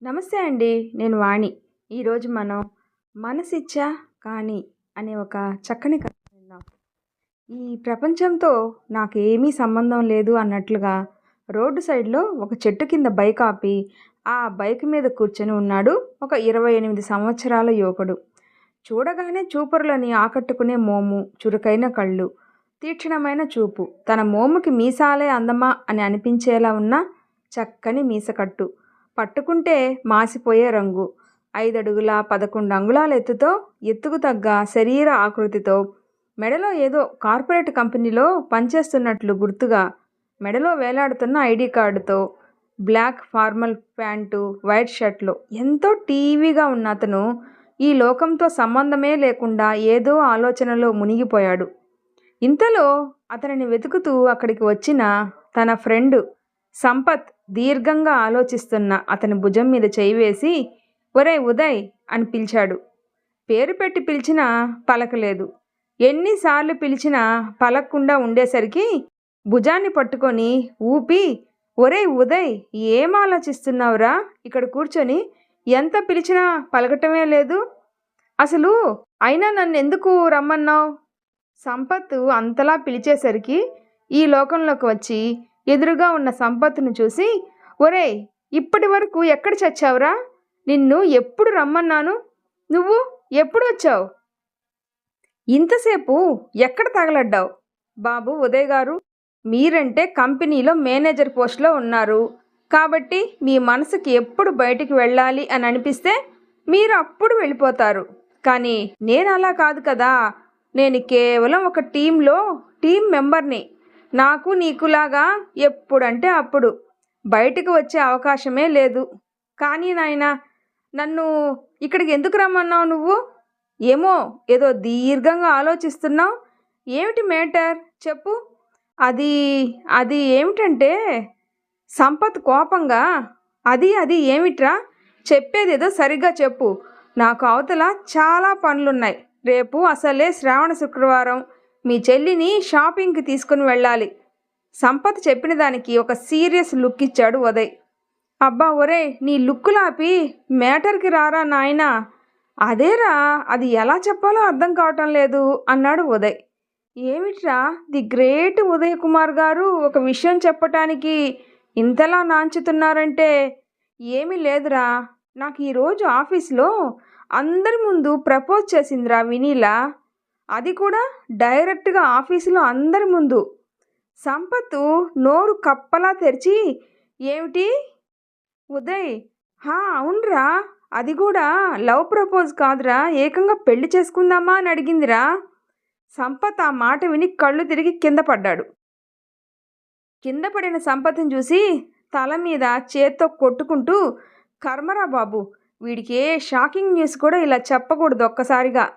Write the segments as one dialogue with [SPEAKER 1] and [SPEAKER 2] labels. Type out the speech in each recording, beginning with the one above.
[SPEAKER 1] నమస్తే అండి. నేను వాణి. ఈరోజు మనం 'మనసిచ్చా కానీ' అనే ఒక చక్కని కథ విందాం. ఈ ప్రపంచంతో నాకేమీ సంబంధం లేదు అన్నట్లుగా రోడ్డు సైడ్‌లో ఒక చెట్టు కింద బైక్ ఆపి, ఆ బైక్ మీద కూర్చొని ఉన్నాడు ఒక 28 సంవత్సరాల యువకుడు. చూడగానే చూపరులని ఆకట్టుకునే మోము, చురుకైన కళ్ళు, తీక్షణమైన చూపు, తన మోముకి మీసాలే అందమా అని అనిపించేలా ఉన్న చక్కని మీసకట్టు, పట్టుకుంటే మాసిపోయే రంగు, 5 అడుగుల 11 అంగుళాల ఎత్తుకు తగ్గ శరీర ఆకృతితో, మెడలో ఏదో కార్పొరేట్ కంపెనీలో పనిచేస్తున్నట్లు గుర్తుగా మెడలో వేలాడుతున్న ఐడి కార్డుతో, బ్లాక్ ఫార్మల్ ప్యాంటు, వైట్ షర్ట్లో ఎంతో టీవీగా ఉన్న అతను ఈ లోకంతో సంబంధమే లేకుండా ఏదో ఆలోచనలో మునిగిపోయాడు. ఇంతలో అతనిని వెతుకుతూ అక్కడికి వచ్చిన తన ఫ్రెండు సంపత్ దీర్ఘంగా ఆలోచిస్తున్న అతని భుజం మీద చేయి వేసి, ఒరేయ్ ఉదయ్ అని పిలిచాడు. పేరు పెట్టి పిలిచినా పలకలేదు. ఎన్నిసార్లు పిలిచినా పలకకుండా ఉండేసరికి భుజాన్ని పట్టుకొని ఊపి, ఒరేయ్ ఉదయ్, ఏం ఆలోచిస్తున్నావురా? ఇక్కడ కూర్చొని ఎంత పిలిచినా పలకటమే లేదు. అసలు అయినా నన్ను ఎందుకు రమ్మన్నావు? సంపత్ అంతలా పిలిచేసరికి ఈ లోకంలోకి వచ్చి ఎదురుగా ఉన్న సంపత్తును చూసి, ఒరేయ్, ఇప్పటి వరకు ఎక్కడ చచ్చావురా? నిన్ను ఎప్పుడు రమ్మన్నాను? నువ్వు ఎప్పుడు వచ్చావు? ఇంతసేపు ఎక్కడ తగలడ్డావు? బాబు ఉదయ్ గారు, మీరంటే కంపెనీలో మేనేజర్ పోస్ట్లో ఉన్నారు కాబట్టి మీ మనసుకి ఎప్పుడు బయటికి వెళ్ళాలి అని అనిపిస్తే మీరు అప్పుడు వెళ్ళిపోతారు. కానీ నేను అలా కాదు కదా. నేను కేవలం ఒక టీం మెంబర్ని. నాకు నీకులాగా ఎప్పుడంటే అప్పుడు బయటకు వచ్చే అవకాశమే లేదు. కానీ నాయనా, నన్ను ఇక్కడికి ఎందుకు రమ్మన్నావు నువ్వు? ఏమో ఏదో దీర్ఘంగా ఆలోచిస్తున్నావు. ఏమిటి మేటర్ చెప్పు. అది అది ఏమిటంటే, సంపత్ కోపంగా, అది ఏమిట్రా? చెప్పేదేదో సరిగ్గా చెప్పు. నాకు అవతల చాలా పనులున్నాయి. రేపు అసలే శ్రావణ శుక్రవారం. మీ చెల్లిని షాపింగ్కి తీసుకుని వెళ్ళాలి. సంపత్ చెప్పిన దానికి ఒక సీరియస్ లుక్ ఇచ్చాడు ఉదయ్. అబ్బా ఒరే, నీ లుక్కులాపి మేటర్కి రారా నాయనా. అదేరా, అది ఎలా చెప్పాలో అర్థం కావటం లేదు అన్నాడు ఉదయ్. ఏమిట్రా ది గ్రేట్ ఉదయ్ కుమార్ గారు ఒక విషయం చెప్పటానికి ఇంతలా నాంచుతున్నారంటే? ఏమీ లేదురా, నాకు ఈరోజు ఆఫీస్లో అందరి ముందు ప్రపోజ్ చేసిందిరా వినీలా. అది కూడా డైరెక్ట్గా ఆఫీసులో అందరి ముందు. సంపత్తు నోరు కప్పలా తెరిచి, ఏమిటి ఉదయ్? అవునరా, అది కూడా లవ్ ప్రపోజ్ కాదురా, ఏకంగా పెళ్లి చేసుకుందామా అని అడిగిందిరా. సంపత్ ఆ మాట విని కళ్ళు తిరిగి కింద పడ్డాడు. కింద పడిన సంపత్ని చూసి తల మీద చేత్తో కొట్టుకుంటూ, కర్మరా బాబు, వీడికి ఏ షాకింగ్ న్యూస్ కూడా ఇలా చెప్పకూడదు ఒక్కసారిగా.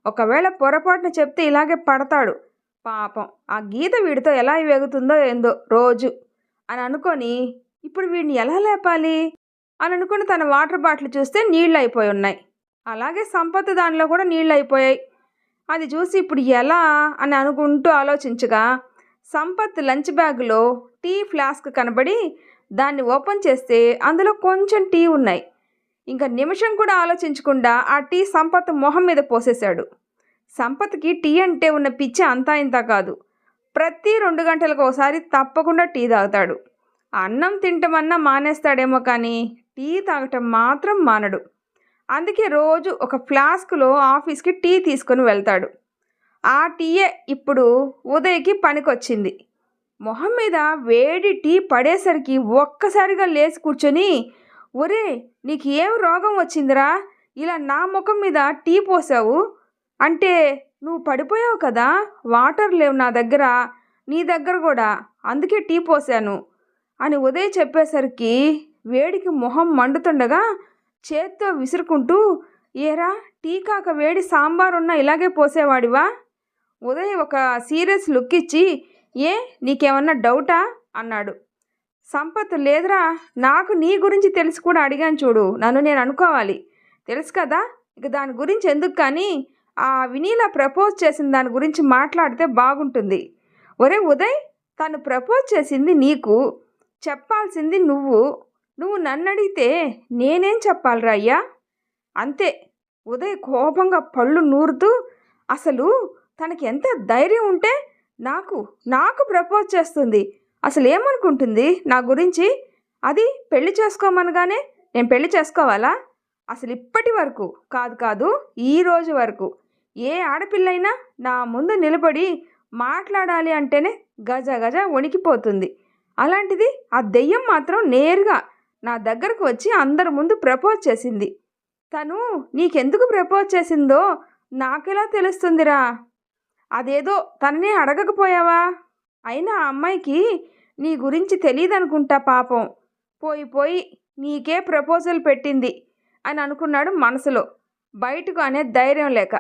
[SPEAKER 1] ఒకవేళ పొరపాటున చెప్తే ఇలాగే పడతాడు. పాపం ఆ గీత వీడితో ఎలా వేగుతుందో ఏందో రోజు అని అనుకొని, ఇప్పుడు వీడిని ఎలా లేపాలి అని అనుకుని తన వాటర్ బాటిల్ చూస్తే నీళ్ళు అయిపోయి ఉన్నాయి. అలాగే సంపత్ దానిలో కూడా నీళ్ళు అయిపోయాయి. అది చూసి ఇప్పుడు ఎలా అని అనుకుంటూ ఆలోచించగా సంపత్ లంచ్ బ్యాగ్లో టీ ఫ్లాస్క్ కనబడి దాన్ని ఓపెన్ చేస్తే అందులో కొంచెం టీ ఉన్నాయి. ఇంకా నిమిషం కూడా ఆలోచించకుండా ఆ టీ సంపత్ మొహం మీద పోసేశాడు. సంపత్కి టీ అంటే ఉన్న పిచ్చి అంతా ఇంత కాదు. ప్రతి 2 గంటలకు ఒకసారి తప్పకుండా టీ తాగుతాడు. అన్నం తింటమన్నా మానేస్తాడేమో కానీ టీ తాగటం మాత్రం మానడు. అందుకే రోజు ఒక ఫ్లాస్క్లో ఆఫీస్కి టీ తీసుకొని వెళ్తాడు. ఆ టీయే ఇప్పుడు ఉదయ్కి పనికొచ్చింది. మొహం మీద వేడి టీ పడేసరికి ఒక్కసారిగా లేచి కూర్చొని, ఒరే, నీకు ఏం రోగం వచ్చిందిరా? ఇలా నా ముఖం మీద టీ పోసావు అంటే నువ్వు పడిపోయావు కదా. వాటర్ లేవు నా దగ్గర, నీ దగ్గర కూడా, అందుకే టీ పోసాను అని ఉదయ్ చెప్పేసరికి వేడికి మొహం మండుతుండగా చేత్తో విసురుకుంటూ, ఏరా, టీ కాక వేడి సాంబారున్నా ఇలాగే పోసేవాడివా? ఉదయ్ ఒక సీరియస్ లుక్ ఇచ్చి, ఏ నీకేమన్నా డౌటా అన్నాడు. సంపత్, లేదురా, నాకు నీ గురించి తెలిసి కూడా అడిగాను చూడు, నన్ను నేను అనుకోవాలి. తెలుసు కదా, ఇక దాని గురించి ఎందుకు, కానీ ఆ వినీలా ప్రపోజ్ చేసిన దాని గురించి మాట్లాడితే బాగుంటుంది. ఒరే ఉదయ్, తను ప్రపోజ్ చేసింది నీకు, చెప్పాల్సింది నువ్వు. నువ్వు నన్నడిగితే నేనేం చెప్పాలిరా అయ్యా? అంతే. ఉదయ్ కోపంగా పళ్ళు నూరుతూ, అసలు తనకి ఎంత ధైర్యం ఉంటే నాకు నాకు ప్రపోజ్ చేస్తుంది. అసలు ఏమనుకుంటుంది నా గురించి? అది పెళ్లి చేసుకోమనగానే నేను పెళ్లి చేసుకోవాలా? అసలు ఇప్పటి వరకు కాదు ఈ రోజు వరకు ఏ ఆడపిల్లైనా నా ముందు నిలబడి మాట్లాడాలి అంటేనే గజ గజ వణికిపోతుంది. అలాంటిది ఆ దెయ్యం మాత్రం నేరుగా నా దగ్గరకు వచ్చి అందరి ముందు ప్రపోజ్ చేసింది. తను నీకెందుకు ప్రపోజ్ చేసిందో నాకెలా తెలుస్తుందిరా? అదేదో తననే అడగకపోయావా? అయినా ఆ అమ్మాయికి నీ గురించి తెలియదనుకుంటా పాపం. పోయి నీకే ప్రపోజల్ పెట్టింది అని అనుకున్నాడు మనసులో, బయటకు అనే ధైర్యం లేక.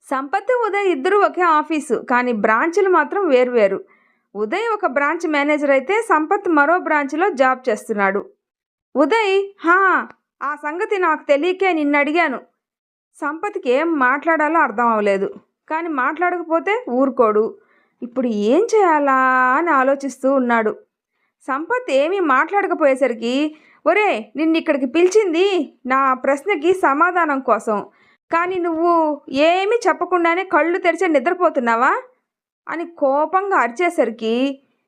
[SPEAKER 1] సంపత్, ఉదయ్ ఇద్దరు ఒకే ఆఫీసు, కానీ బ్రాంచులు మాత్రం వేరువేరు. ఉదయ్ ఒక బ్రాంచ్ మేనేజర్ అయితే సంపత్ మరో బ్రాంచ్లో జాబ్ చేస్తున్నాడు. ఉదయ్, ఆ సంగతి నాకు తెలియకే నిన్ను అడిగాను. సంపత్కి ఏం మాట్లాడాలో అర్థం అవ్వలేదు, కానీ మాట్లాడకపోతే ఊరుకోడు. ఇప్పుడు ఏం చేయాలా అని ఆలోచిస్తూ ఉన్నాడు. సంపత్ ఏమీ మాట్లాడకపోయేసరికి, ఒరే, నిన్ను ఇక్కడికి పిలిచింది నా ప్రశ్నకి సమాధానం కోసం, కానీ నువ్వు ఏమీ చెప్పకుండానే కళ్ళు తెరిచి నిద్రపోతున్నావా అని కోపంగా అరిచేసరికి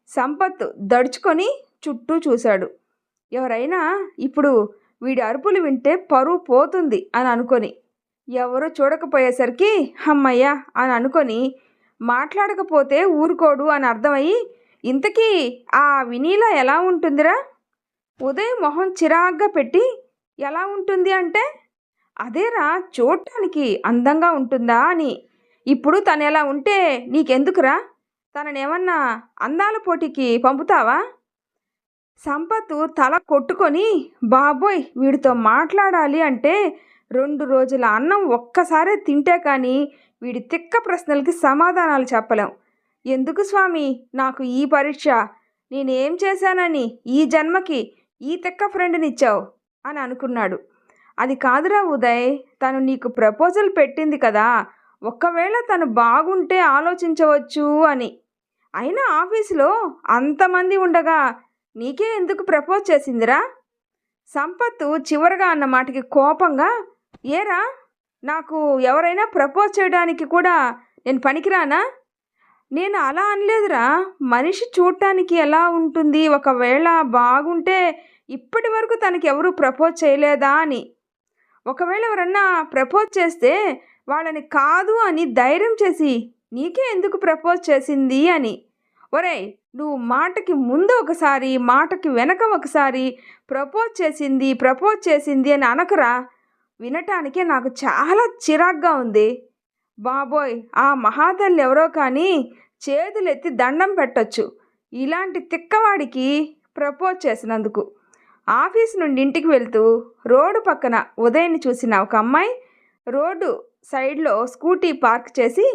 [SPEAKER 1] సంపత్ దడుచుకొని చుట్టూ చూశాడు. ఎవరైనా ఇప్పుడు వీడి అరుపులు వింటే పరువు పోతుంది అని అనుకొని, ఎవరు చూడకపోయేసరికి అమ్మయ్య అని అనుకొని, మాట్లాడకపోతే ఊరుకోడు అని అర్థమయ్యి, ఇంతకీ ఆ వినీలా ఎలా ఉంటుందిరా? ఉదయ్ మొహం చిరాగ్గా పెట్టి, ఎలా ఉంటుంది అంటే, అదేరా చూడటానికి అందంగా ఉంటుందా అని. ఇప్పుడు తను ఎలా ఉంటే నీకెందుకురా? తననేమన్నా అందాల పోటీకి పంపుతావా? సంపత్ తల కొట్టుకొని, బాబోయ్, వీడితో మాట్లాడాలి అంటే 2 రోజుల అన్నం ఒక్కసారే తింటే కానీ వీడి తిక్క ప్రశ్నలకి సమాధానాలు చెప్పలేం. ఎందుకు స్వామి నాకు ఈ పరీక్ష? నేనేం చేశానని ఈ జన్మకి ఈ తిక్క ఫ్రెండ్నిచ్చావు అని అనుకున్నాడు. అది కాదురా ఉదయ్, తను నీకు ప్రపోజల్ పెట్టింది కదా, ఒక్కవేళ తను బాగుంటే ఆలోచించవచ్చు అని. అయినా ఆఫీసులో అంతమంది ఉండగా నీకే ఎందుకు ప్రపోజ్ చేసిందిరా? సంపత్ చివరగా అన్న మాటకి కోపంగా, ఏరా, నాకు ఎవరైనా ప్రపోజ్ చేయడానికి కూడా నేను పనికిరానా? నేను అలా అనలేదురా. మనిషి చూడటానికి ఎలా ఉంటుంది, ఒకవేళ బాగుంటే ఇప్పటి వరకు తనకి ఎవరూ ప్రపోజ్ చేయలేదా అని. ఒకవేళ ఎవరన్నా ప్రపోజ్ చేస్తే వాళ్ళని కాదు అని ధైర్యం చేసి నీకే ఎందుకు ప్రపోజ్ చేసింది అని. ఒరేయ్, నువ్వు మాటకి ముందు ఒకసారి, మాటకి వెనక ఒకసారి ప్రపోజ్ చేసింది అని అనకరా. వినటానికే నాకు చాలా చిరాగ్గా ఉంది. బాబోయ్, ఆ మహాతల్లి ఎవరో కానీ చేతులెత్తి దండం పెట్టొచ్చు ఇలాంటి తిక్కవాడికి ప్రపోజ్ చేసినందుకు. ఆఫీస్ నుండి ఇంటికి వెళ్తూ రోడ్డు పక్కన ఉదయ్ని చూసిన ఒక అమ్మాయి రోడ్డు సైడ్లో స్కూటీ పార్క్ చేసి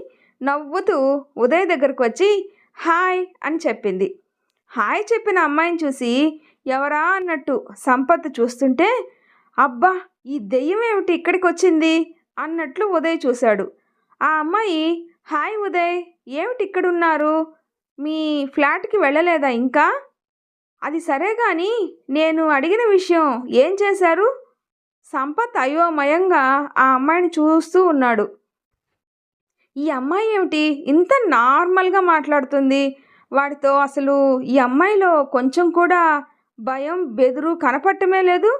[SPEAKER 1] నవ్వుతూ ఉదయ్ దగ్గరకు వచ్చి హాయ్ అని చెప్పింది. హాయ్ చెప్పిన అమ్మాయిని చూసి ఎవరా అన్నట్టు సంపత్ చూస్తుంటే, అబ్బా, ఈ దెయ్యం ఏమిటి ఇక్కడికి వచ్చింది అన్నట్లు ఉదయ్ చూశాడు. ఆ అమ్మాయి, హాయ్ ఉదయ్, ఏమిటి ఇక్కడున్నారు? మీ ఫ్లాట్కి వెళ్ళలేదా ఇంకా? అది సరే కానీ నేను అడిగిన విషయం ఏం చేశారు? సంపత్ అయోమయంగా ఆ అమ్మాయిని చూస్తూ ఉన్నాడు. ఈ అమ్మాయి ఏమిటి ఇంత నార్మల్గా మాట్లాడుతుంది? వాడితో అసలు ఈ అమ్మాయిలో కొంచెం కూడా భయం, బెదురు కనపడటమే లేదు.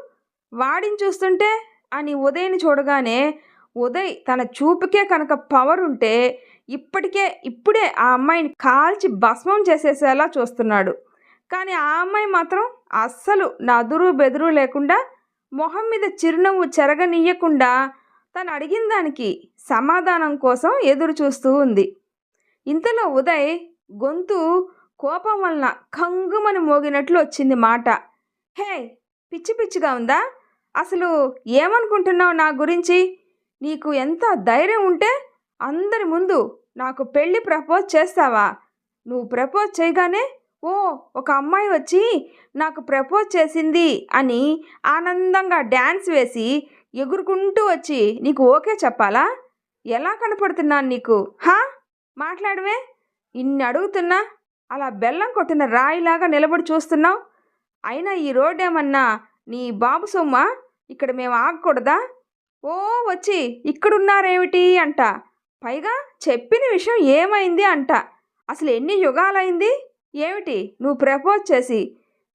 [SPEAKER 1] వాడిని చూస్తుంటే అని ఉదయ్ని చూడగానే, ఉదయ్ తన చూపుకే కనుక పవర్ ఉంటే ఇప్పుడే ఆ అమ్మాయిని కాల్చి భస్మం చేసేసేలా చూస్తున్నాడు. కానీ ఆ అమ్మాయి మాత్రం అస్సలు నదురు బెదురు లేకుండా, మొహం మీద చిరునవ్వు చెరగనీయకుండా తను అడిగిన దానికి సమాధానం కోసం ఎదురు చూస్తూ ఉంది. ఇంతలో ఉదయ్ గొంతు కోపం వలన కంగుమని మోగినట్లు వచ్చింది మాట. హే, పిచ్చి పిచ్చిగా ఉందా? అసలు ఏమనుకుంటున్నావు నా గురించి? నీకు ఎంత ధైర్యం ఉంటే అందరి ముందు నాకు పెళ్ళి ప్రపోజ్ చేస్తావా? నువ్వు ప్రపోజ్ చేయగానే, ఓ, ఒక అమ్మాయి వచ్చి నాకు ప్రపోజ్ చేసింది అని ఆనందంగా డ్యాన్స్ వేసి ఎగురుకుంటూ వచ్చి నీకు ఓకే చెప్పాలా? ఎలా కనపడుతున్నాను నీకు? మాట్లాడవే. ఇన్ని అడుగుతున్నా అలా బెల్లం కొట్టిన రాయిలాగా నిలబడి చూస్తున్నావు. అయినా ఈ రోడ్ ఏమన్నా నీ బాబు సొమ్మా? ఇక్కడ మేము ఆగకూడదా? ఓ వచ్చి ఇక్కడున్నారేమిటి అంట. పైగా చెప్పిన విషయం ఏమైంది అంట. అసలు ఎన్ని యుగాలైంది ఏమిటి నువ్వు ప్రపోజ్ చేసి?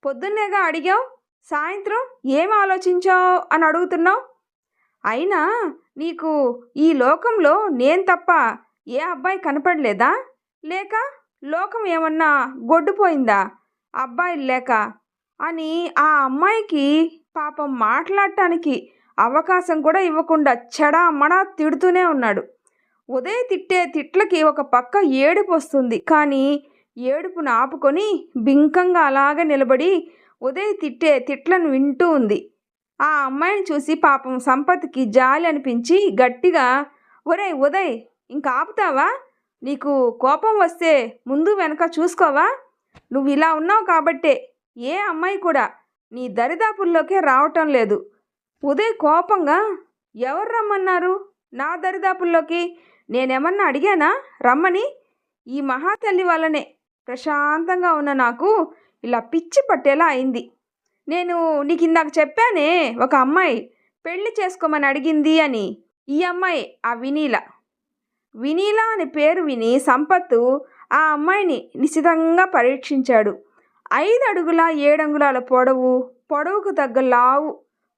[SPEAKER 1] పొద్దున్నేగా అడిగావు, సాయంత్రం ఏం ఆలోచించావు అని అడుగుతున్నావు. అయినా నీకు ఈ లోకంలో నేను తప్ప ఏ అబ్బాయి కనపడలేదా? లేక లోకం ఏమన్నా గొడ్డుపోయిందా అబ్బాయిలు లేక అని ఆ అమ్మాయికి పాపం మాట్లాడటానికి అవకాశం కూడా ఇవ్వకుండా చెడామడా తిడుతూనే ఉన్నాడు. ఉదయ్ తిట్టే తిట్లకి ఒక పక్క ఏడుపు వస్తుంది, కానీ ఏడుపును ఆపుకొని బింకంగా అలాగే నిలబడి ఉదయ్ తిట్టే తిట్లను వింటూ ఉంది. ఆ అమ్మాయిని చూసి పాపం సంపత్కి జాలి అనిపించి గట్టిగా, ఒరేయ్ ఉదయ్, ఇంక ఆపుతావా? నీకు కోపం వస్తే ముందు వెనక చూసుకోవా? నువ్వు ఇలా ఉన్నావు కాబట్టే ఏ అమ్మాయి కూడా నీ దరిదాపుల్లోకే రావటం లేదు. ఉదయ్ కోపంగా, ఎవరు రమ్మన్నారు నా దరిదాపుల్లోకి? నేనేమన్నా అడిగానా రమ్మని? ఈ మహాతల్లి వల్లనే ప్రశాంతంగా ఉన్న నాకు ఇలా పిచ్చి పట్టేలా అయింది. నేను నీకు ఇందాక చెప్పానే, ఒక అమ్మాయి పెళ్లి చేసుకోమని అడిగింది అని. ఈ అమ్మాయి ఆ వినీల. వినీల అనే పేరు విని సంపత్తు ఆ అమ్మాయిని నిశితంగా పరీక్షించాడు. 5 అడుగుల 7 అంగుళాల పొడవు, పొడవుకు తగ్గ లావు,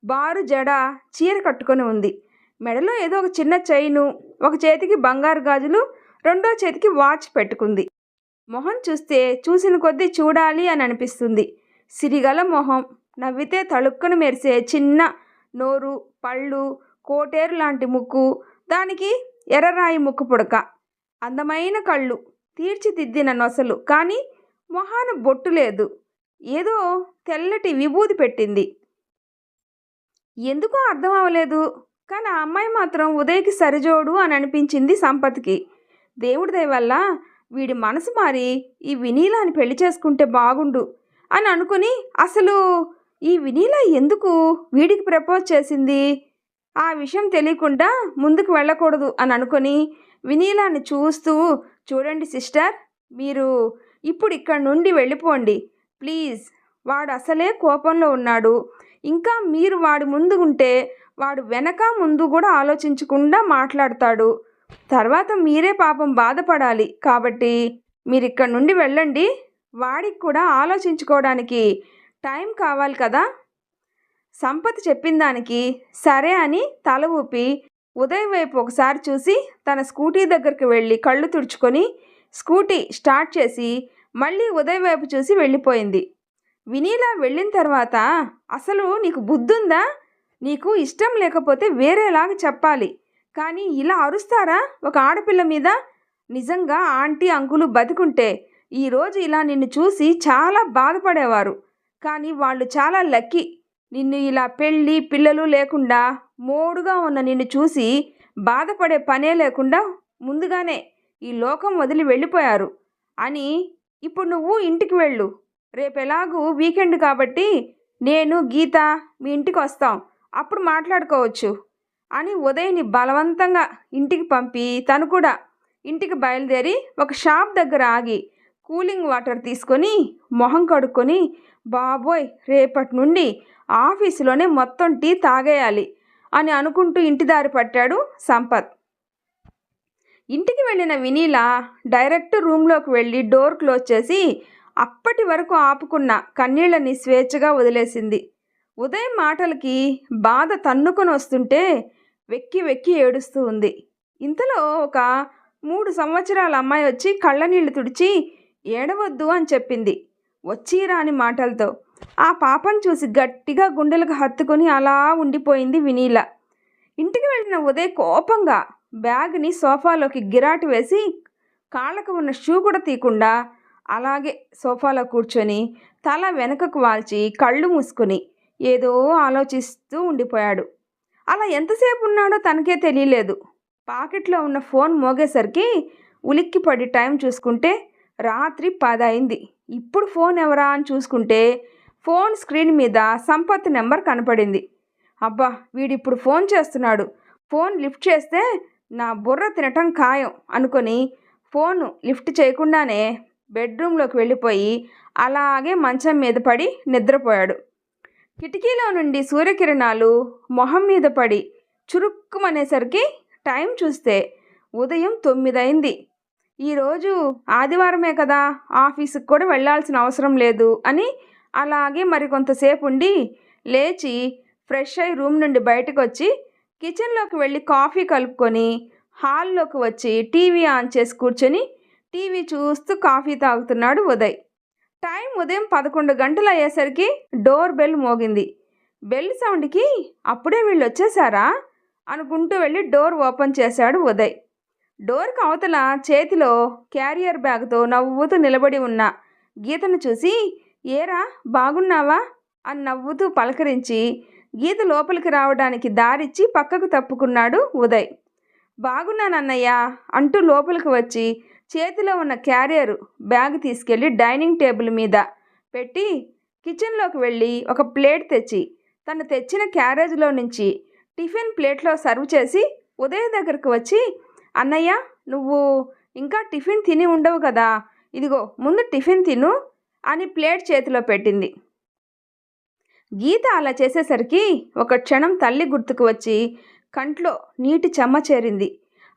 [SPEAKER 1] బారు జడ, చీర కట్టుకొని ఉంది. మెడలో ఏదో ఒక చిన్న చైను, ఒక చేతికి బంగారు గాజులు, రెండో చేతికి వాచ్ పెట్టుకుంది. మొహం చూస్తే చూసిన కొద్దీ చూడాలి అని అనిపిస్తుంది. సిరిగల మొహం, నవ్వితే తళుక్కున మెరిసే చిన్న నోరు, పళ్ళు, కోటేరు లాంటి ముక్కు, దానికి ఎర్రరాయి ముక్కు పుడక, అందమైన కళ్ళు, తీర్చిదిద్దిన నొసలు, కానీ మొహాన బొట్టు లేదు. ఏదో తెల్లటి విభూది పెట్టింది. ఎందుకో అర్థం అవ్వలేదు, కానీ ఆ అమ్మాయి మాత్రం ఉదయ్కి సరిజోడు అని అనిపించింది సంపత్కి. దేవుడి దయ వల్ల వీడి మనసు మారి ఈ వినీలాని పెళ్లి చేసుకుంటే బాగుండు అని అనుకుని, అసలు ఈ వినీల ఎందుకు వీడికి ప్రపోజ్ చేసింది, ఆ విషయం తెలియకుండా ముందుకు వెళ్ళకూడదు అని అనుకొని వినీలాని చూస్తూ, చూడండి సిస్టర్, మీరు ఇప్పుడు ఇక్కడ నుండి వెళ్ళిపోండి ప్లీజ్. వాడు అసలే కోపంలో ఉన్నాడు. ఇంకా మీరు వాడి ముందు ఉంటే వాడు వెనక ముందు కూడా ఆలోచించకుండా మాట్లాడతాడు. తర్వాత మీరే పాపం బాధపడాలి. కాబట్టి మీరు ఇక్కడ నుండి వెళ్ళండి. వాడికి కూడా ఆలోచించుకోవడానికి టైం కావాలి కదా. సంపత్ చెప్పిన దానికి సరే అని తల ఊపి ఉదయ్ వైపు ఒకసారి చూసి తన స్కూటీ దగ్గరికి వెళ్ళి కళ్ళు తుడుచుకొని స్కూటీ స్టార్ట్ చేసి మళ్ళీ ఉదయ్ వైపు చూసి వెళ్ళిపోయింది. వినీలా వెళ్ళిన తర్వాత, అసలు నీకు బుద్ధుందా? నీకు ఇష్టం లేకపోతే వేరేలాగా చెప్పాలి, కానీ ఇలా అరుస్తారా ఒక ఆడపిల్ల మీద? నిజంగా ఆంటీ అంకులు బతికుంటే ఈరోజు ఇలా నిన్ను చూసి చాలా బాధపడేవారు. కానీ వాళ్ళు చాలా లక్కీ, నిన్ను ఇలా పెళ్ళి పిల్లలు లేకుండా మోడుగా ఉన్న నిన్ను చూసి బాధపడే పనే లేకుండా ముందుగానే ఈ లోకం వదిలి వెళ్ళిపోయారు అని. ఇప్పుడు నువ్వు ఇంటికి వెళ్ళు. రేపు ఎలాగూ వీకెండ్ కాబట్టి నేను గీత మీ ఇంటికి వస్తాం, అప్పుడు మాట్లాడుకోవచ్చు అని ఉదయ్ని బలవంతంగా ఇంటికి పంపి తను కూడా ఇంటికి బయలుదేరి ఒక షాప్ దగ్గర ఆగి కూలింగ్ వాటర్ తీసుకొని మొహం కడుక్కొని, బాబోయ్ రేపటి నుండి ఆఫీసులోనే మొత్తం టీ తాగేయాలి అని అనుకుంటూ ఇంటి దారి పట్టాడు సంపత్. ఇంటికి వెళ్ళిన వినీల డైరెక్ట్ రూమ్లోకి వెళ్ళి డోర్ క్లోజ్ చేసి అప్పటి వరకు ఆపుకున్న కన్నీళ్ళని స్వేచ్ఛగా వదిలేసింది. ఉదయం మాటలకి బాధ తన్నుకొని వస్తుంటే వెక్కి వెక్కి ఏడుస్తూ ఉంది. ఇంతలో ఒక 3 సంవత్సరాల అమ్మాయి వచ్చి కళ్ళనీళ్లు తుడిచి ఏడవద్దు అని చెప్పింది వచ్చి రాని మాటలతో. ఆ పాపను చూసి గట్టిగా గుండెలకు హత్తుకొని అలా ఉండిపోయింది వినీల. ఇంటికి వెళ్ళిన ఉదయ్ కోపంగా బ్యాగ్ని సోఫాలోకి గిరాటి వేసి కాళ్ళకు ఉన్న షూ కూడా తీయకుండా అలాగే సోఫాలో కూర్చొని తల వెనకకు వాల్చి కళ్ళు మూసుకొని ఏదో ఆలోచిస్తూ ఉండిపోయాడు. అలా ఎంతసేపు ఉన్నాడో తనకే తెలియలేదు. పాకెట్లో ఉన్న ఫోన్ మోగేసరికి ఉలిక్కిపడి టైం చూసుకుంటే రాత్రి 10 అయింది. ఇప్పుడు ఫోన్ ఎవరా అని చూసుకుంటే ఫోన్ స్క్రీన్ మీద సంపత్ నెంబర్ కనపడింది. అబ్బా వీడిప్పుడు ఫోన్ చేస్తున్నాడు, ఫోన్ లిఫ్ట్ చేస్తే నా బుర్ర తినటం ఖాయం అనుకొని ఫోను లిఫ్ట్ చేయకుండానే బెడ్రూమ్లోకి వెళ్ళిపోయి అలాగే మంచం మీద పడి నిద్రపోయాడు. కిటికీలో నుండి సూర్యకిరణాలు మొహం మీద పడి చురుక్కుమనేసరికి టైం చూస్తే ఉదయం 9 అయింది. ఈరోజు ఆదివారమే కదా, ఆఫీసుకు కూడా వెళ్ళాల్సిన అవసరం లేదు అని అలాగే మరికొంతసేపు ఉండి లేచి ఫ్రెష్ అయి రూమ్ నుండి బయటకు వచ్చి కిచెన్లోకి వెళ్ళి కాఫీ కలుపుకొని హాల్లోకి వచ్చి టీవీ ఆన్ చేసి కూర్చొని టీవీ చూస్తూ కాఫీ తాగుతున్నాడు ఉదయ్. టైం ఉదయం 11 గంటలు అయ్యేసరికి డోర్ బెల్ మోగింది. బెల్ సౌండ్కి అప్పుడే వీళ్ళు వచ్చేసారా అనుకుంటూ వెళ్ళి డోర్ ఓపెన్ చేశాడు ఉదయ్. డోర్కి అవతల చేతిలో క్యారియర్ బ్యాగ్తో నవ్వుతూ నిలబడి ఉన్న గీతను చూసి, ఏరా బాగున్నావా అని నవ్వుతూ పలకరించి గీత లోపలికి రావడానికి దారిచ్చి పక్కకు తప్పుకున్నాడు ఉదయ్. బాగున్నానన్నయ్య అంటూ లోపలికి వచ్చి చేతిలో ఉన్న క్యారియర్ బ్యాగ్ తీసుకెళ్ళి డైనింగ్ టేబుల్ మీద పెట్టి కిచెన్లోకి వెళ్ళి ఒక ప్లేట్ తెచ్చి తను తెచ్చిన క్యారేజ్లో నుంచి టిఫిన్ ప్లేట్లో సర్వ్ చేసి ఉదయ్ దగ్గరకు వచ్చి, అన్నయ్య నువ్వు ఇంకా టిఫిన్ తిని ఉండవు కదా, ఇదిగో ముందు టిఫిన్ తిను అని ప్లేట్ చేతిలో పెట్టింది. గీత అలా చేసేసరికి ఒక క్షణం తల్లి గుర్తుకు వచ్చి కంట్లో నీటి చెమ్మ చేరింది.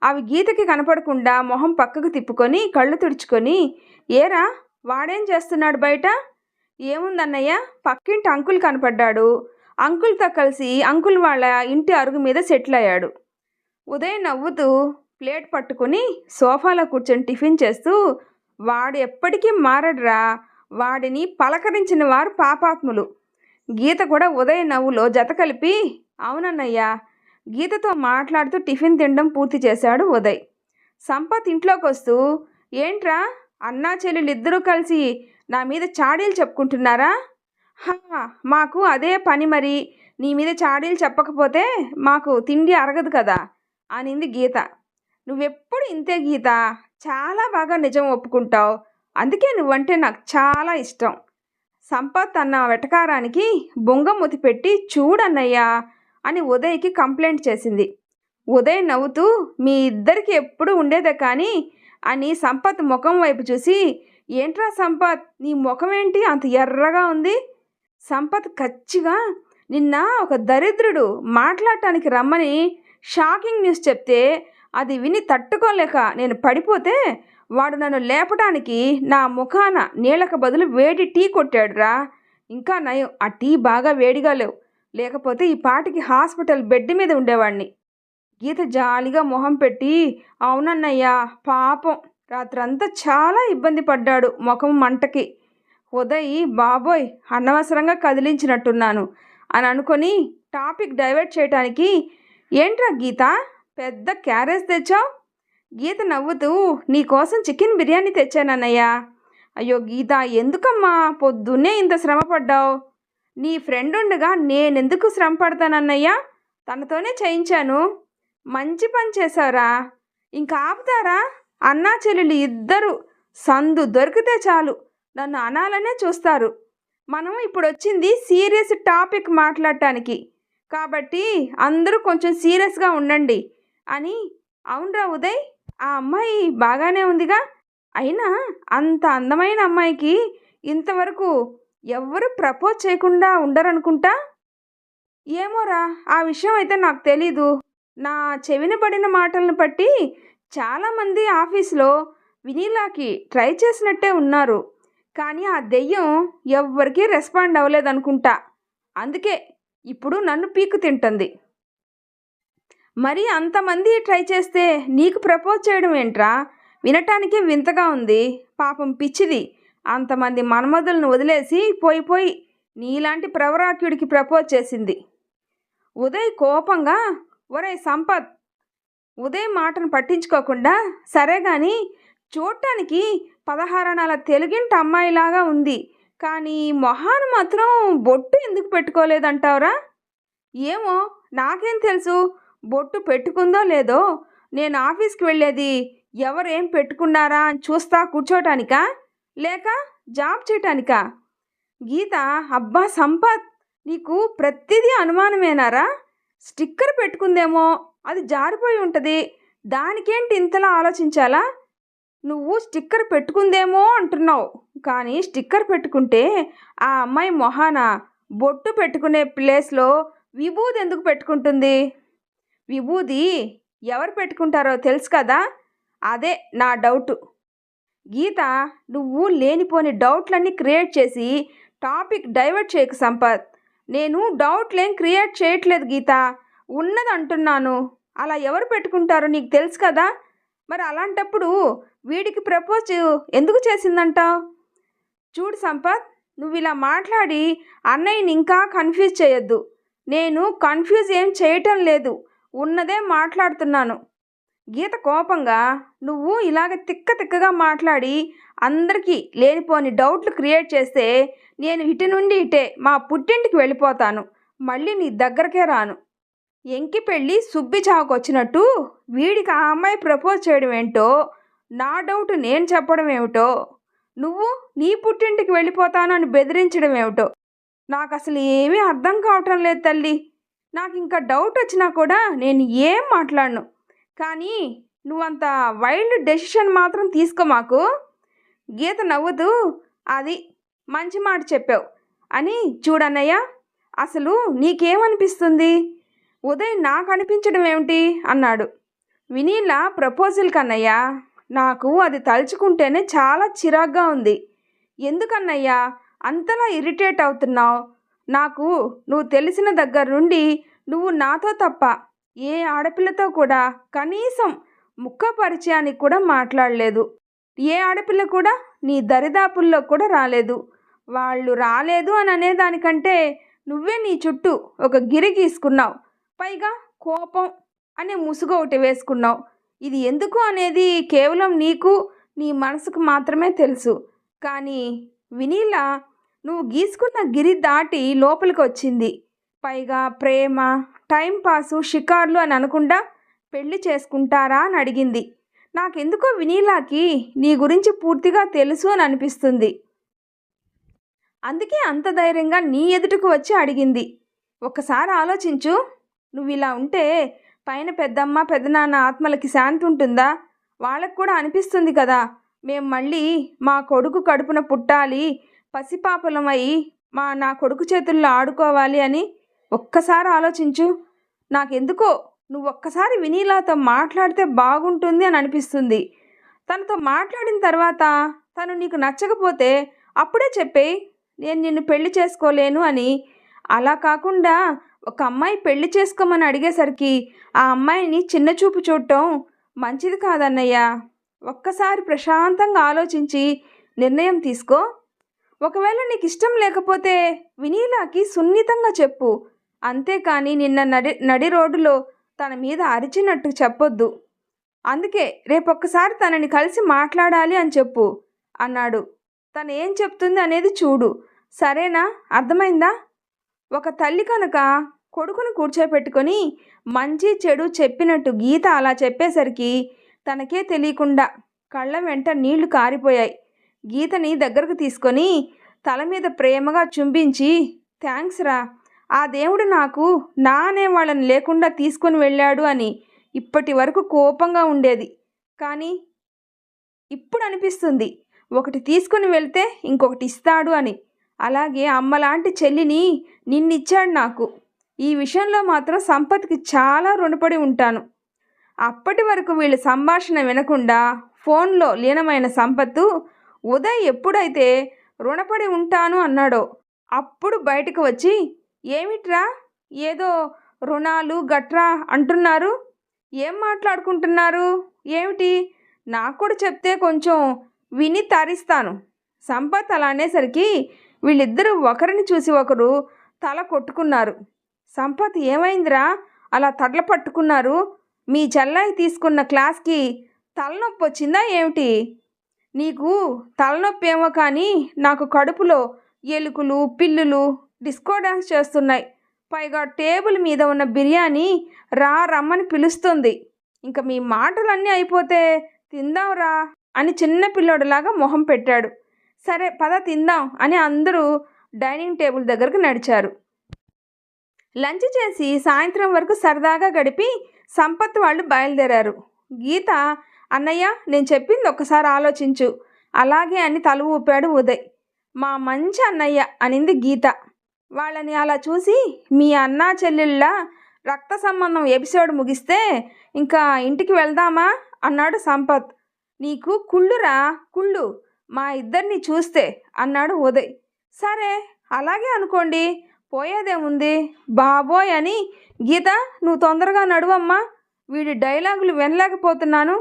[SPEAKER 1] అవి గీతకి కనపడకుండా మొహం పక్కకు తిప్పుకొని కళ్ళు తుడుచుకొని, ఏరా వాడేం చేస్తున్నాడు బయట? ఏముందన్నయ్య, పక్కింటి అంకుల్ కనపడ్డాడు, అంకుల్తో కలిసి అంకుల్ వాళ్ళ ఇంటి అరుగు మీద సెటిల్ అయ్యాడు. ఉదయ్ నవ్వుతూ ప్లేట్ పట్టుకుని సోఫాలో కూర్చొని టిఫిన్ చేస్తూ, వాడు ఎప్పటికీ మారడ్రా, వాడిని పలకరించిన వారు పాపాత్ములు. గీత కూడా ఉదయ్ నవ్వులో జత కలిపి, అవునన్నయ్య. గీతతో మాట్లాడుతూ టిఫిన్ తినడం పూర్తి చేశాడు ఉదయ్. సంపత్ ఇంట్లోకి వస్తూ, ఏంట్రా అన్నా చెల్లెలు ఇద్దరూ కలిసి నా మీద చాడీలు చెప్పుకుంటున్నారా? మాకు అదే పని, మరి నీ మీద చాడీలు చెప్పకపోతే మాకు తిండి అరగదు కదా అనింది గీత. నువ్వెప్పుడు ఇంతే గీత, చాలా బాగా నిజం ఒప్పుకుంటావు, అందుకే నువ్వంటే నాకు చాలా ఇష్టం. సంపత్ అన్న వెటకారానికి బొంగమూతి పెట్టి, చూడన్నయ్యా అని ఉదయ్కి కంప్లైంట్ చేసింది. ఉదయ్ నవ్వుతూ, మీ ఇద్దరికి ఎప్పుడు ఉండేదే కానీ అని సంపత్ ముఖం వైపు చూసి, ఏంట్రా సంపత్, నీ ముఖం ఏంటి అంత ఎర్రగా ఉంది? సంపత్ కచ్చిగా, నిన్న ఒక దరిద్రుడు మాట్లాడటానికి రమ్మని షాకింగ్ న్యూస్ చెప్తే అది విని తట్టుకోలేక నేను పడిపోతే వాడు నన్ను లేపడానికి నా ముఖాన నీళ్ళకు బదులు వేడి టీ కొట్టాడురా. ఇంకా నయం, ఆ టీ బాగా వేడిగా లేవు, లేకపోతే ఈ పాటికి హాస్పిటల్ బెడ్ మీద ఉండేవాడిని. గీత జాలిగా మొహం పెట్టి, అవునన్నయ్యా పాపం రాత్రంతా చాలా ఇబ్బంది పడ్డాడు ముఖం మంటకి. ఉదయ్ బాబోయ్ అనవసరంగా కదిలించినట్టున్నాను అని అనుకొని టాపిక్ డైవర్ట్ చేయడానికి, ఏంట్రా గీత పెద్ద క్యారేజ్ తెచ్చావు? గీత నవ్వుతూ, నీకోసం చికెన్ బిర్యానీ తెచ్చానన్నయ్య. అయ్యో గీత, ఎందుకమ్మా పొద్దున్నే ఇంత శ్రమ పడ్డావు? నీ ఫ్రెండ్ ఉండగా నేనెందుకు శ్రమ పడతానన్నయ్యా, తనతోనే చేయించాను. మంచి పని చేశారా, ఇంకా ఆపుతారా? అన్నా చెల్లెలు ఇద్దరు సందు దొరికితే చాలు నన్ను అనాలనే చూస్తారు. మనం ఇప్పుడు వచ్చింది సీరియస్ టాపిక్ మాట్లాడటానికి, కాబట్టి అందరూ కొంచెం సీరియస్గా ఉండండి అని. అవునరా ఉదయ్, ఆ అమ్మాయి బాగానే ఉందిగా, అయినా అంత అందమైన అమ్మాయికి ఇంతవరకు ఎవ్వరు ప్రపోజ్ చేయకుండా ఉండరనుకుంటా. ఏమోరా, ఆ విషయం అయితే నాకు తెలీదు. నా చెవిన పడిన మాటలను బట్టి చాలామంది ఆఫీస్లో వినీలాకి ట్రై చేసినట్టే ఉన్నారు, కానీ ఆ దెయ్యం ఎవ్వరికీ రెస్పాండ్ అవ్వలేదనుకుంటా. అందుకే ఇప్పుడు నన్ను పీకు తింటుంది. మరి అంతమంది ట్రై చేస్తే నీకు ప్రపోజ్ చేయడం ఏంట్రా? వినటానికే వింతగా ఉంది. పాపం పిచ్చిది, అంతమంది మన్మధులను వదిలేసి పోయి నీలాంటి ప్రవరాక్యుడికి ప్రపోజ్ చేసింది. ఉదయ్ కోపంగా, ఒరే సంపత్, ఉదయ్ మాటను పట్టించుకోకుండా, సరే కానీ చూడటానికి 16 అణాల తెలుగింటి అమ్మాయిలాగా ఉంది, కానీ మొహాన్ని మాత్రం బొట్టు ఎందుకు పెట్టుకోలేదంటావురా? ఏమో నాకేం తెలుసు, బొట్టు పెట్టుకుందో లేదో. నేను ఆఫీస్కి వెళ్ళేది ఎవరేం పెట్టుకున్నారా అని చూస్తా కూర్చోటానికా, లేక జాబ్ చేయటానికా? గీత, అబ్బా సంపత్, నీకు ప్రతిదీ అనుమానమేనారా? స్టిక్కర్ పెట్టుకుందేమో, అది జారిపోయి ఉంటుంది, దానికేంటి ఇంతలా ఆలోచించాలా? నువ్వు స్టిక్కర్ పెట్టుకుందేమో అంటున్నావు, కానీ స్టిక్కర్ పెట్టుకుంటే ఆ అమ్మాయి మొహాన బొట్టు పెట్టుకునే ప్లేస్లో విభూది ఎందుకు పెట్టుకుంటుంది? విభూది ఎవరు పెట్టుకుంటారో తెలుసు కదా, అదే నా డౌటు. గీత, నువ్వు లేనిపోని డౌట్లన్నీ క్రియేట్ చేసి టాపిక్ డైవర్ట్ చేయకు సంపత్. నేను డౌట్లేం క్రియేట్ చేయట్లేదు గీత, ఉన్నది అంటున్నాను. అలా ఎవరు పెట్టుకుంటారో నీకు తెలుసు కదా, మరి అలాంటప్పుడు వీడికి ప్రపోజ్ ఎందుకు చేసిందంటావు? చూడు సంపత్, నువ్వు ఇలా మాట్లాడి అన్నయ్యని ఇంకా కన్ఫ్యూజ్ చేయొద్దు. నేను కన్ఫ్యూజ్ ఏం చేయటం లేదు, ఉన్నదే మాట్లాడుతున్నాను. గీత కోపంగా, నువ్వు ఇలాగ తిక్కగా మాట్లాడి అందరికీ లేనిపోని డౌట్లు క్రియేట్ చేస్తే నేను ఇటు నుండి ఇటే మా పుట్టింటికి వెళ్ళిపోతాను, మళ్ళీ నీ దగ్గరకే రాను. ఎంకి పెళ్ళి సుబ్బి చావుకు వచ్చినట్టు వీడికి ఆ అమ్మాయి ప్రపోజ్ చేయడం ఏంటో, నా డౌట్ నేను చెప్పడం ఏమిటో, నువ్వు నీ పుట్టింటికి వెళ్ళిపోతాను అని బెదిరించడం ఏమిటో నాకు అసలు ఏమీ అర్థం కావటం లేదు తల్లి. నాకు ఇంకా డౌట్ వచ్చినా కూడా నేను ఏం మాట్లాడను, కానీ నువ్వంత వైల్డ్ డెసిషన్ మాత్రం తీసుకో మాకు. గీత నవ్వుతూ, అది మంచి మాట చెప్పావు అని. చూడన్నయ్య, అసలు నీకేమనిపిస్తుంది? ఉదయ్ నాకు అనిపించడం ఏమిటి అన్నాడు. వినీల ప్రపోజల్ కన్నయ్య, నాకు అది తలుచుకుంటేనే చాలా చిరాగ్గా ఉంది. ఎందుకన్నయ్యా అంతలా ఇరిటేట్ అవుతున్నావు? నాకు నువ్వు తెలిసిన దగ్గర నుండి నువ్వు నాతో తప్ప ఏ ఆడపిల్లతో కూడా కనీసం ముక్క పరిచయానికి కూడా మాట్లాడలేదు. ఏ ఆడపిల్ల కూడా నీ దరిదాపుల్లో కూడా రాలేదు. వాళ్ళు రాలేదు అని అనేదానికంటే నువ్వే నీ చుట్టూ ఒక గిరి గీసుకున్నావు, పైగా కోపం అనే ముసుగు ఒకటి వేసుకున్నావు. ఇది ఎందుకు అనేది కేవలం నీకు నీ మనసుకు మాత్రమే తెలుసు. కానీ వినీల నువ్వు గీసుకున్న గిరి దాటి లోపలికి వచ్చింది. పైగా ప్రేమ, టైంపాసు, షికార్లు అని అనకుండా పెళ్లి చేసుకుంటారా అని అడిగింది. నాకెందుకో వినీలాకి నీ గురించి పూర్తిగా తెలుసు అని అనిపిస్తుంది. అందుకే అంత ధైర్యంగా నీ ఎదుటకు వచ్చి అడిగింది. ఒక్కసారి ఆలోచించు, నువ్వు ఇలా ఉంటే పైన పెద్దమ్మ పెద్దనాన్న ఆత్మలకి శాంతి ఉంటుందా? వాళ్ళకు కూడా అనిపిస్తుంది కదా, మేము మళ్ళీ మా కొడుకు కడుపున పుట్టాలి, పసిపాపలమై నా కొడుకు చేతుల్లో ఆడుకోవాలి అని. ఒక్కసారి ఆలోచించు. నాకెందుకో నువ్వు ఒక్కసారి వినీలాతో మాట్లాడితే బాగుంటుంది అని అనిపిస్తుంది. తనతో మాట్లాడిన తర్వాత తను నీకు నచ్చకపోతే అప్పుడే చెప్పేయి, నేను నిన్ను పెళ్లి చేసుకోలేను అని. అలా కాకుండా ఒక అమ్మాయి పెళ్లి చేసుకోమని అడిగేసరికి ఆ అమ్మాయిని చిన్నచూపు చూడటం మంచిది కాదన్నయ్య. ఒక్కసారి ప్రశాంతంగా ఆలోచించి నిర్ణయం తీసుకో. ఒకవేళ నీకు ఇష్టం లేకపోతే వినీలాకి సున్నితంగా చెప్పు, అంతేకాని నిన్న నడి రోడ్డులో తన మీద అరిచినట్టు చెప్పొద్దు. అందుకే రేపొక్కసారి తనని కలిసి మాట్లాడాలి అని చెప్పు అన్నాడు. తను ఏం చెప్తుంది అనేది చూడు, సరేనా? అర్థమైందా? ఒక తల్లి కనుక కొడుకును కూర్చోపెట్టుకొని మంచి చెడు చెప్పినట్టు గీత అలా చెప్పేసరికి తనకే తెలియకుండా కళ్ళ వెంట నీళ్లు కారిపోయాయి. గీతని దగ్గరకు తీసుకొని తల మీద ప్రేమగా చుంబించి, థ్యాంక్స్ రా, ఆ దేవుడు నాకు నా అనేవాళ్ళని లేకుండా తీసుకొని వెళ్ళాడు అని ఇప్పటి వరకు కోపంగా ఉండేది. కానీ ఇప్పుడు అనిపిస్తుంది ఒకటి తీసుకొని వెళ్తే ఇంకొకటి ఇస్తాడు అని. అలాగే అమ్మలాంటి చెల్లిని నిన్నిచ్చాడు నాకు. ఈ విషయంలో మాత్రం సంపత్కి చాలా రుణపడి ఉంటాను. అప్పటి వరకు వీళ్ళ సంభాషణ వినకుండా ఫోన్లో లీనమైన సంపత్తు ఉదయ్ ఎప్పుడైతే రుణపడి ఉంటాను అన్నాడో అప్పుడు బయటకు వచ్చి, ఏమిట్రా ఏదో రుణాలు గట్రా అంటున్నారు, ఏం మాట్లాడుకుంటున్నారు ఏమిటి? నాకు కూడా చెప్తే కొంచెం విని తరిస్తాను. సంపత్ అలా అనేసరికి వీళ్ళిద్దరూ ఒకరిని చూసి ఒకరు తల కొట్టుకున్నారు. సంపత్, ఏమైందిరా అలా తడ్ల పట్టుకున్నారు? మీ చెల్లాయి తీసుకున్న క్లాస్కి తలనొప్పి వచ్చిందా ఏమిటి? నీకు తలనొప్పి ఏమో కానీ నాకు కడుపులో ఎలుకలు పిల్లులు డిస్కో డ్యాన్స్ చేస్తున్నాయి. పైగా టేబుల్ మీద ఉన్న బిర్యానీ రమ్మని పిలుస్తుంది. ఇంకా మీ మాటలన్నీ అయిపోతే తిందాంరా అని చిన్న పిల్లోడిలాగా మొహం పెట్టాడు. సరే పద తిందాం అని అందరూ డైనింగ్ టేబుల్ దగ్గరకు నడిచారు. లంచ్ చేసి సాయంత్రం వరకు సరదాగా గడిపి సంపత్ వాళ్ళు బయలుదేరారు. గీత అన్నయ్య, నేను చెప్పింది ఒక్కసారి ఆలోచించు. అలాగే అని తల ఊపాడు ఉదయ్. మా మంచి అన్నయ్య అనింది గీత. వాళ్ళని అలా చూసి, మీ అన్నా చెల్లెళ్ళ రక్త సంబంధం ఎపిసోడ్ ముగిస్తే ఇంకా ఇంటికి వెళ్దామా అన్నాడు సంపత్. నీకు కుళ్ళురా, కుళ్ళు మా ఇద్దరిని చూస్తే అన్నాడు ఉదయ్. సరే, అలాగే అనుకోండి, పోయేదేముంది బాబోయ్ అని. గీత, నువ్వు తొందరగా నడువమ్మా, వీడి డైలాగులు వినలేకపోతున్నాను.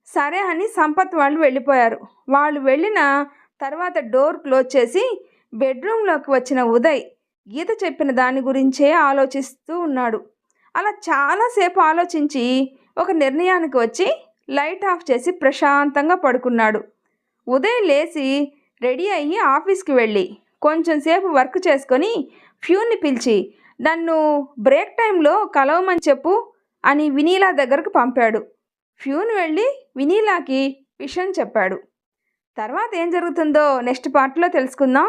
[SPEAKER 1] సరే అని సంపత్ వాళ్ళు వెళ్ళిపోయారు. వాళ్ళు వెళ్ళిన తర్వాత డోర్ క్లోజ్ చేసి బెడ్రూమ్లోకి వచ్చిన ఉదయ్ గీత చెప్పిన దాని గురించే ఆలోచిస్తూ ఉన్నాడు. అలా చాలాసేపు ఆలోచించి ఒక నిర్ణయానికి వచ్చి లైట్ ఆఫ్ చేసి ప్రశాంతంగా పడుకున్నాడు. ఉదయ్ లేచి రెడీ అయ్యి ఆఫీస్కి వెళ్ళి కొంచెం సేపు వర్క్ చేసుకొని ఫ్యూన్ని పిలిచి నన్ను బ్రేక్ టైంలో కలవమని చెప్పు అని వినీలా దగ్గరకు పంపాడు. ఫ్యూన్ వెళ్ళి వినీలాకి విషయం చెప్పాడు. తర్వాత ఏం జరుగుతుందో నెక్స్ట్ పార్ట్లో తెలుసుకుందాం.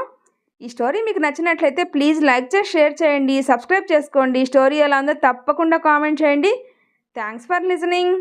[SPEAKER 1] ఈ స్టోరీ మీకు నచ్చినట్లయితే ప్లీజ్ లైక్ చేసి షేర్ చేయండి, సబ్స్క్రైబ్ చేసుకోండి. స్టోరీ ఎలా ఉందో తప్పకుండా కామెంట్ చేయండి. Thanks for listening.